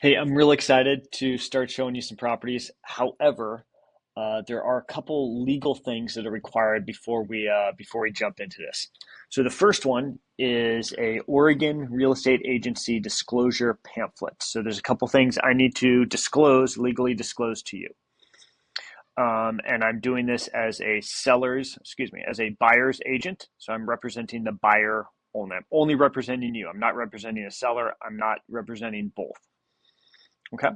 Hey, I'm real excited to start showing you some properties. However, there are a couple legal things that are required before we jump into this. So the first one is a Oregon real estate agency disclosure pamphlet. So there's a couple things I need to disclose, legally disclose to you. And I'm doing this as as a buyer's agent. So I'm representing the buyer only. I'm only representing you. I'm not representing a seller. I'm not representing both. Okay.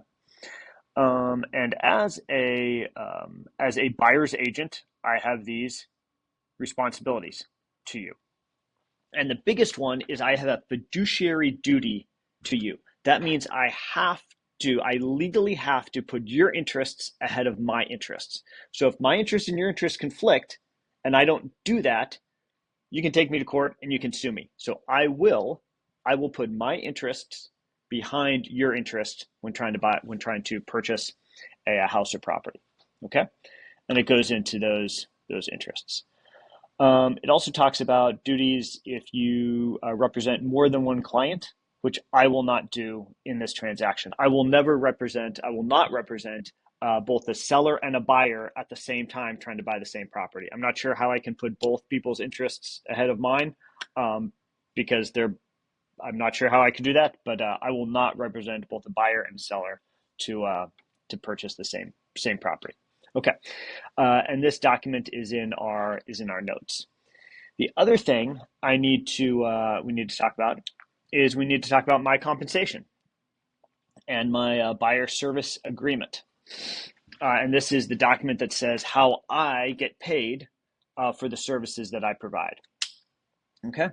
And as a buyer's agent, I have these responsibilities to you. And the biggest one is I have a fiduciary duty to you. That means I legally have to put your interests ahead of my interests. So if my interests and your interests conflict and I don't do that, you can take me to court and you can sue me. So I will put my interests behind your interest when trying to purchase a house or property. Okay, and it goes into those interests. It also talks about duties if you represent more than one client, which I will not do in this transaction. I will not represent both a seller and a buyer at the same time trying to buy the same property. I'm not sure how I can put both people's interests ahead of mine because I'm not sure how I can do that, but I will not represent both a buyer and seller to purchase the same property. Okay, and this document is in our notes. The other thing we need to talk about is we need to talk about my compensation and my buyer service agreement. And this is the document that says how I get paid for the services that I provide. Okay.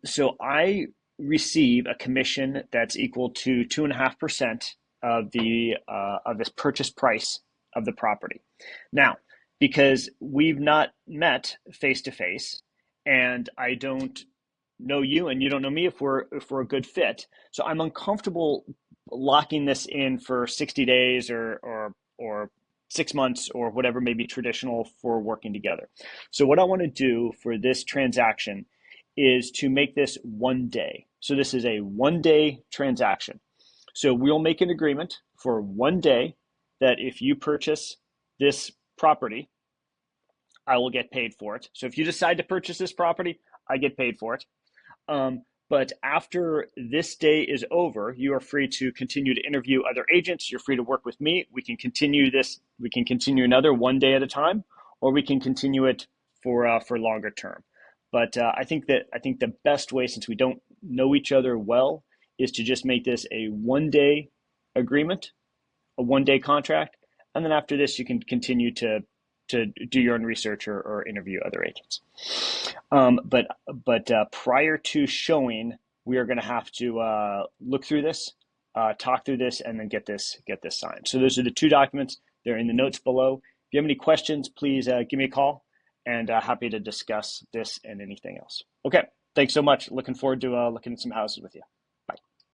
So I receive a commission that's equal to 2.5% of this purchase price of the property. Now, because we've not met face to face, and I don't know you and you don't know me if we're a good fit, so I'm uncomfortable locking this in for 60 days or 6 months or whatever may be traditional for working together. So what I want to do for this transaction is to make this one day. So this is a 1 day transaction. So we'll make an agreement for 1 day that if you purchase this property, I will get paid for it. So if you decide to purchase this property, I get paid for it. But after this day is over, you are free to continue to interview other agents. You're free to work with me. We can continue this. We can continue another 1 day at a time, or we can continue it for longer term. But I think the best way, since we don't know each other well, is to just make this a 1 day agreement, a 1 day contract, and then after this, you can continue to do your own research or interview other agents. But prior to showing, we are going to have to look through this, talk through this, and then get this signed. So those are the two documents. They're in the notes below. If you have any questions, please give me a call, and happy to discuss this and anything else. Okay, thanks so much. Looking forward to looking at some houses with you.